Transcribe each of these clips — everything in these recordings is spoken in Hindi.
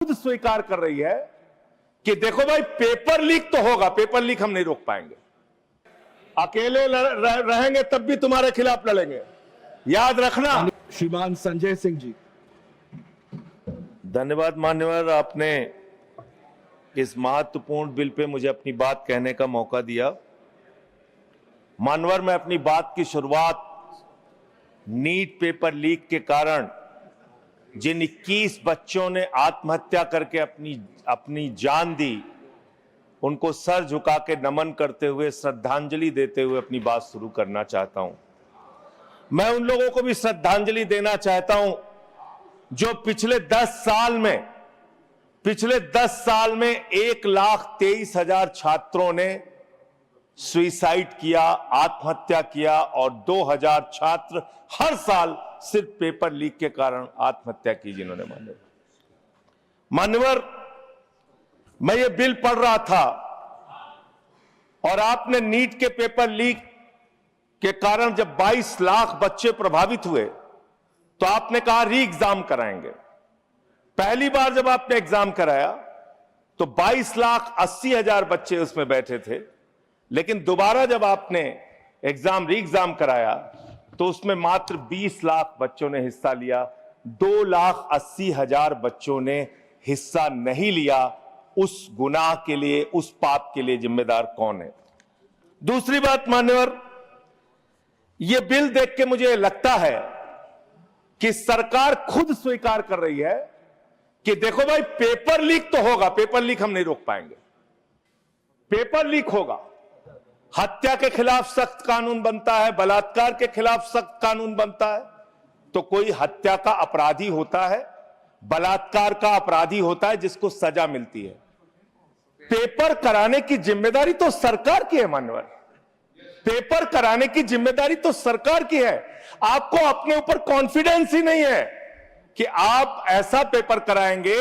खुद स्वीकार कर रही है कि देखो भाई पेपर लीक तो होगा, पेपर लीक हम नहीं रोक पाएंगे, अकेले रहेंगे तब भी तुम्हारे खिलाफ लड़ेंगे, याद रखना। श्रीमान संजय सिंह जी। धन्यवाद मान्यवर, आपने इस महत्वपूर्ण बिल पे मुझे अपनी बात कहने का मौका दिया। मान्यवर, मैं अपनी बात की शुरुआत नीट पेपर लीक के कारण जिन 21 बच्चों ने आत्महत्या करके अपनी जान दी, उनको सर झुका के नमन करते हुए, श्रद्धांजलि देते हुए अपनी बात शुरू करना चाहता हूं। मैं उन लोगों को भी श्रद्धांजलि देना चाहता हूं जो पिछले 10 साल में 1,23,000 छात्रों ने सुसाइड किया, आत्महत्या किया, और 2,000 छात्र हर साल सिर्फ पेपर लीक के कारण आत्महत्या की जिन्होंने। मान्यवर, मैं ये बिल पढ़ रहा था और आपने नीट के पेपर लीक के कारण जब 22 लाख बच्चे प्रभावित हुए तो आपने कहा री एग्जाम कराएंगे। पहली बार जब आपने एग्जाम कराया तो 22,80,000 बच्चे उसमें बैठे थे, लेकिन दोबारा जब आपने री एग्जाम कराया तो उसमें मात्र 20 लाख बच्चों ने हिस्सा लिया, 2,80,000 बच्चों ने हिस्सा नहीं लिया। उस गुनाह के लिए, उस पाप के लिए जिम्मेदार कौन है? दूसरी बात मान्यवर, यह बिल देख के मुझे लगता है कि सरकार खुद स्वीकार कर रही है कि देखो भाई पेपर लीक तो होगा, पेपर लीक हम नहीं रोक पाएंगे, पेपर लीक होगा। हत्या के खिलाफ सख्त कानून बनता है, बलात्कार के खिलाफ सख्त कानून बनता है। तो कोई हत्या का अपराधी होता है, बलात्कार का अपराधी होता है जिसको सजा मिलती है। पेपर कराने की जिम्मेदारी तो सरकार की है मान्यवर, पेपर कराने की जिम्मेदारी तो सरकार की है। आपको अपने ऊपर कॉन्फिडेंस ही नहीं है कि आप ऐसा पेपर कराएंगे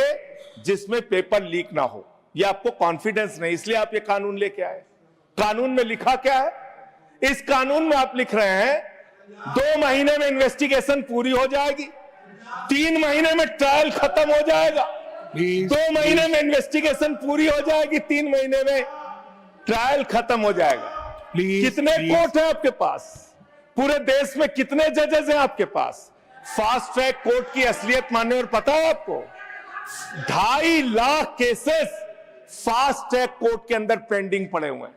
जिसमें पेपर लीक ना हो, यह आपको कॉन्फिडेंस नहीं, इसलिए आप ये कानून लेके आए। कानून में लिखा क्या है? इस कानून में आप लिख रहे हैं 2 महीने में इन्वेस्टिगेशन पूरी हो जाएगी, 3 महीने में ट्रायल खत्म हो जाएगा, 2 महीने में इन्वेस्टिगेशन पूरी हो जाएगी, 3 महीने में ट्रायल खत्म हो जाएगा। कितने कोर्ट है आपके पास? पूरे देश में कितने जजेस हैं आपके पास? फास्ट ट्रैक कोर्ट की असलियत मान्यवर पता है आपको? 2.5 lakh cases fast track court के अंदर पेंडिंग पड़े हुए हैं।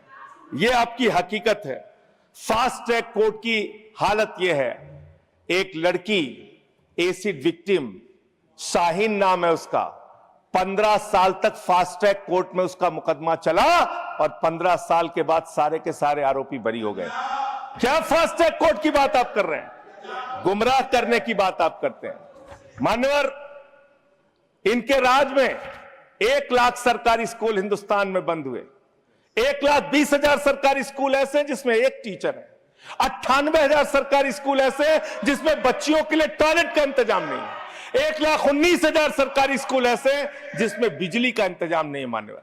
यह आपकी हकीकत है। फास्ट ट्रैक कोर्ट की हालत यह है, एक लड़की एसिड विक्टिम, शाहीन नाम है उसका, 15 साल तक फास्ट ट्रैक कोर्ट में उसका मुकदमा चला और 15 साल के बाद सारे के सारे आरोपी बरी हो गए। क्या फास्ट ट्रैक कोर्ट की बात आप कर रहे हैं? गुमराह करने की बात आप करते हैं। मान्यवर, इनके राज में 1 लाख सरकारी स्कूल हिंदुस्तान में बंद हुए। 1,20,000 सरकारी स्कूल ऐसे हैं जिसमें एक टीचर है। 98,000 सरकारी स्कूल ऐसे हैं जिसमें बच्चियों के लिए टॉयलेट का इंतजाम नहीं है। 1,19,000 सरकारी स्कूल ऐसे हैं जिसमें बिजली का इंतजाम नहीं है। मान्यवर,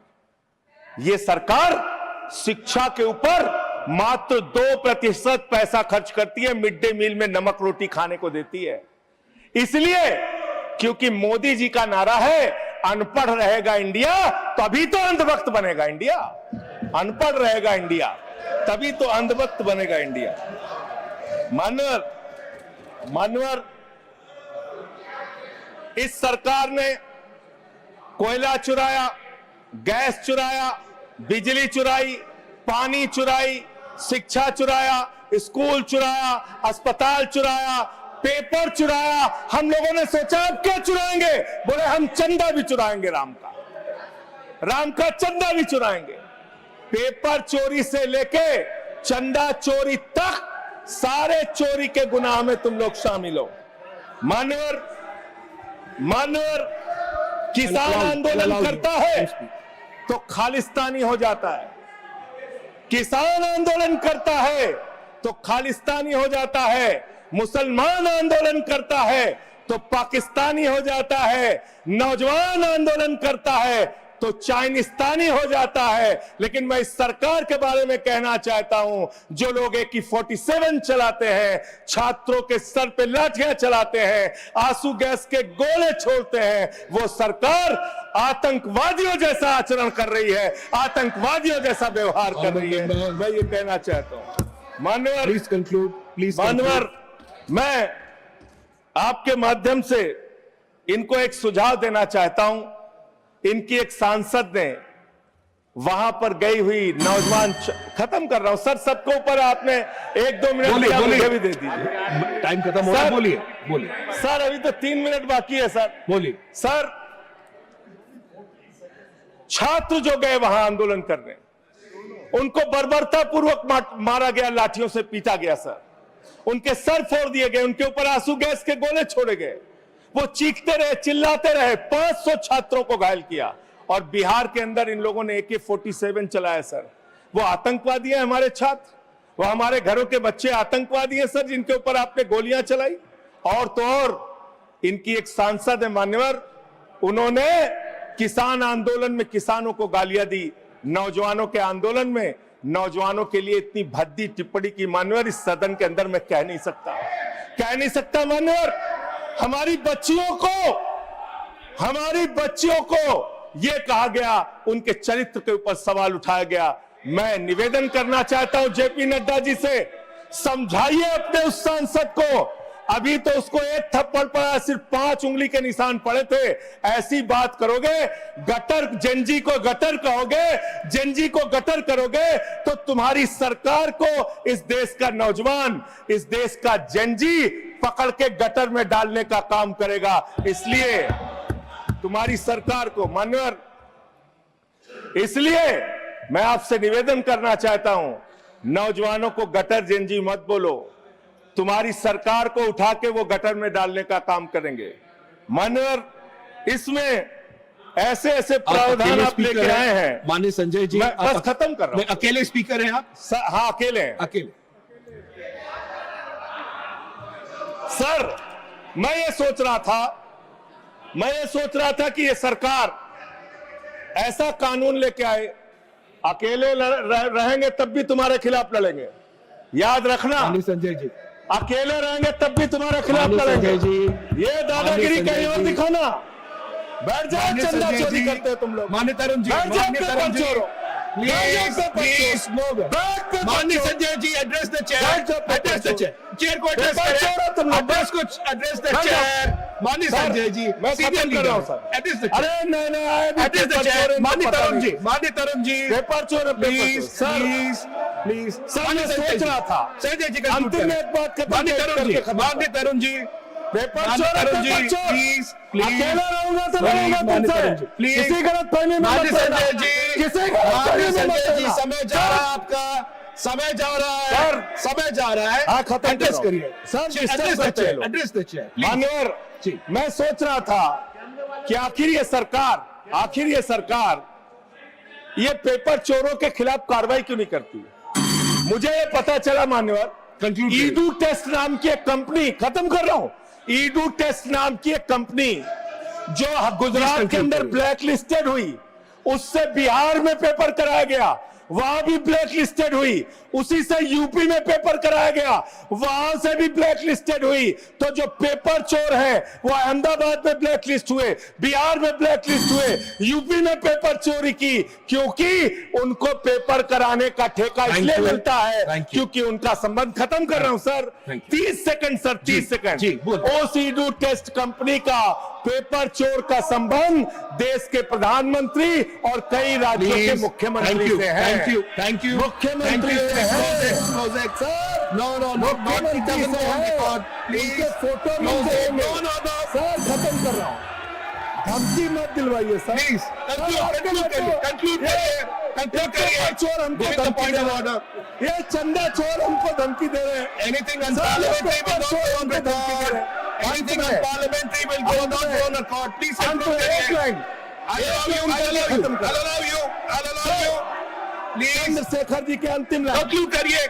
यह सरकार शिक्षा के ऊपर मात्र 2% पैसा खर्च करती है, मिड डे मील में नमक रोटी खाने को देती है। इसलिए क्योंकि मोदी जी का नारा है अनपढ़ रहेगा इंडिया तभी तो अंधभक्त बनेगा इंडिया, अनपढ़ रहेगा इंडिया तभी तो अंधभक्त बनेगा इंडिया। मान्यवर, इस सरकार ने कोयला चुराया, गैस चुराया, बिजली चुराई, पानी चुराई, शिक्षा चुराया, स्कूल चुराया, अस्पताल चुराया, पेपर चुराया। हम लोगों ने सोचा अब क्या चुराएंगे? बोले हम चंदा भी चुराएंगे, राम का चंदा भी चुराएंगे। पेपर चोरी से लेके चंदा चोरी तक सारे चोरी के गुनाह में तुम लोग शामिल हो। मान्यवर, किसान आंदोलन करता है तो खालिस्तानी हो जाता है, किसान आंदोलन करता है तो खालिस्तानी हो जाता है, मुसलमान आंदोलन करता है तो पाकिस्तानी हो जाता है, नौजवान आंदोलन करता है तो चाइनिस्तानी हो जाता है। लेकिन मैं इस सरकार के बारे में कहना चाहता हूं, जो लोग AK-47 चलाते हैं, छात्रों के सर पे लाठियां चलाते हैं, आंसू गैस के गोले छोड़ते हैं, वो सरकार आतंकवादियों जैसा आचरण कर रही है, आतंकवादियों जैसा व्यवहार कर रही है। मैं ये कहना चाहता हूं। मान्यवर, प्लीज कंक्लूड, प्लीज। मान्यवर, मैं आपके माध्यम से इनको एक सुझाव देना चाहता हूं। इनकी एक सांसद ने वहां पर गई हुई नौजवान, खत्म कर रहा हूं सर, सबको ऊपर आपने 1-2 मिनट दिया, मुझे भी दे दीजिए। टाइम खत्म हो रहा है, बोलिए बोलिए सर, अभी तो 3 मिनट बाकी है सर। बोलिए सर, छात्र जो गए वहां आंदोलन करने, उनको बर्बरता पूर्वक मारा गया, लाठियों से पीटा गया सर, उनके सर फोड़ दिए गए, उनके ऊपर आंसू गैस के गोले छोड़े गए, वो चीखते रहे, चिल्लाते रहे, 500 छात्रों को घायल किया। और बिहार के अंदर इन लोगों ने AK-47 चलाया सर। वो आतंकवादी है हमारे छात्र, वो हमारे घरों के बच्चे आतंकवादी हैं सर, जिनके ऊपर आपने गोलियां चलाई। और तो और इनकी एक सांसद है मान्यवर, उन्होंने किसान आंदोलन में किसानों को गालियां दी, नौजवानों के आंदोलन में नौजवानों के लिए इतनी भद्दी टिप्पणी की मान्यवर, इस सदन के अंदर मैं कह नहीं सकता मान्यवर। हमारी बच्चियों को यह कहा गया, उनके चरित्र के ऊपर सवाल उठाया गया। मैं निवेदन करना चाहता हूं JP नड्डा जी से, समझाइए अपने उस सांसद को। अभी तो उसको एक थप्पड़ पड़ा, सिर्फ 5 उंगली के निशान पड़े थे। ऐसी बात करोगे, गटर जेनजी को गटर कहोगे, जेनजी को गटर करोगे, तो तुम्हारी सरकार को इस देश का नौजवान, इस देश का जेनजी पकड़ के गटर में डालने का काम करेगा। इसलिए तुम्हारी सरकार को मान्यवर, इसलिए मैं आपसे निवेदन करना चाहता हूं, नौजवानों को गटर जेनजी मत बोलो, तुम्हारी सरकार को उठा के वो गटर में डालने का काम करेंगे। मान्यवर, इसमें ऐसे ऐसे प्रावधान आप लेके आए हैं। माननीय संजय जी, मैं बस खत्म कर रहा हूं। अकेले स्पीकर हैं आप? हाँ, अकेले हैं। अकेले। सर, मैं ये सोच रहा था कि ये सरकार ऐसा कानून लेके आए, अकेले रहेंगे तब भी तुम्हारे खिलाफ लड़ेंगे, याद रखना। माननीय संजय जी, अकेले रहेंगे तब भी तुम्हारे खिलाफ लड़ेंगे। ये दादागिरी कहीं और दिखाना। बैठ जाओ, चंदा चोरी करते हो तुम लोग। माननीय तरुण जी, माननीय Sanjay ji, address the chair, chair को एड्रेस करें, एड्रेस द चेयर। माननीय संजय जी, मैं खत्म कर रहा हूं सर। एड्रेस द अरे नहीं, एड्रेस द चेयर। माननीय तरुण जी, पेपर चोर, प्लीज प्लीज। सर, मैं सोच रहा था संजय जी, अंतिम में एक बात खत्म माननीय तरुण जी, पेपर चोर, प्लीज अकेला रहूंगा तो रहूंगा तुमसे, किसी गलत फहमी में मत पड़ना। किसी गलत फहमी में मत पड़ना। समय जा रहा है आपका, समय जा रहा है। हाँ, खत्म एड्रेस करिए सर, एड्रेस द चेयर। मान्यवर, मैं सोच रहा था कि आखिर ये सरकार ये पेपर चोरों के खिलाफ कार्रवाई क्यों नहीं करती। मुझे ये पता चला मान्यवर, ईडू टेस्ट नाम की एक कंपनी, खत्म कर रहा हूं, ईडू टेस्ट नाम की एक कंपनी जो गुजरात के अंदर ब्लैक लिस्टेड हुई, उससे बिहार में पेपर कराया गया, वहां भी ब्लैक लिस्टेड हुई, उसी से यूपी में पेपर कराया गया, वहां से भी ब्लैक लिस्टेड हुई। तो जो पेपर चोर है वो अहमदाबाद में ब्लैक लिस्ट हुए, बिहार में ब्लैक लिस्ट हुए, यूपी में पेपर चोरी की, क्योंकि उनको पेपर कराने का ठेका इसलिए मिलता है क्योंकि उनका संबंध, खत्म कर रहा हूं सर, 30 सेकंड सर, 30 सेकंड। ओसीडू टेस्ट कंपनी का पेपर चोर का संबंध देश के प्रधानमंत्री और कई राज्यों के मुख्यमंत्री से है। Thank you. मुख्यमंत्री से है। No, मुख्यमंत्री से है। Please. फोटो No, सर, खत्म कर रहा हूँ। धमकी मत दिलवाइए सर। Please. Conclude करिए। चोर हमको धमकी दे रहे हैं। ये चंदा चोर हमको धमकी दे रहे हैं। Anything unparliamentary will not go on record. Anything unparliamentary will not go on record. Please conclude करिए। I'll allow you. Chandrashekhar ji के अंतिम लाइन कंक्लूड करिए।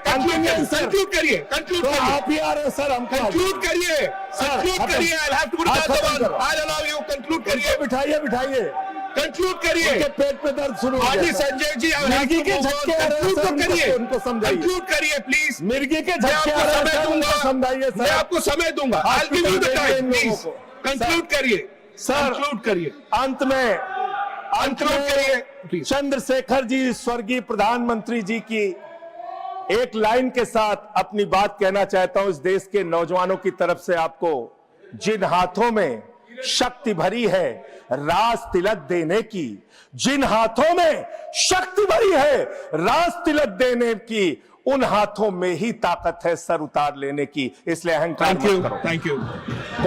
तो आप ही आ रहे हैं सर, हमको कंक्लूड करिए। I'll have to put it that one. I'll allow you. Conclude करिए। बिठाइए कंक्लूड करिए। उनके पेट में दर्द शुरू हो हाजी गया था। संजय जी मिर्गी के झटके आ रहे हैं कंक्लूड सर, तो करिए, उनको समझाइए। कंक्लूड करिए प्लीज। मिर्गी के मैं झटके आपको आ रहे हैं समय सर, उनको समझाइए दूंगा, मैं सर। आपको समय दूंगा। I'll give you the hospital time, भेजिए इन please. लोगों को। कंक्लूड करिए, सर, कंक्लूड करिए, अंत में कंक्लूड करिए प्लीज। चंद्रशेखर जी स्वर्गीय प्रधानमंत्री जी की एक लाइन के साथ अपनी बात कहना चाहता हूं। इस देश के नौजवानों की तरफ से आपको, जिन हाथों में शक्ति भरी है राज तिलक देने की, जिन हाथों में शक्ति भरी है राज तिलक देने की, उन हाथों में ही ताकत है सर उतार लेने की। इसलिए अहंकार मत करो। Thank you.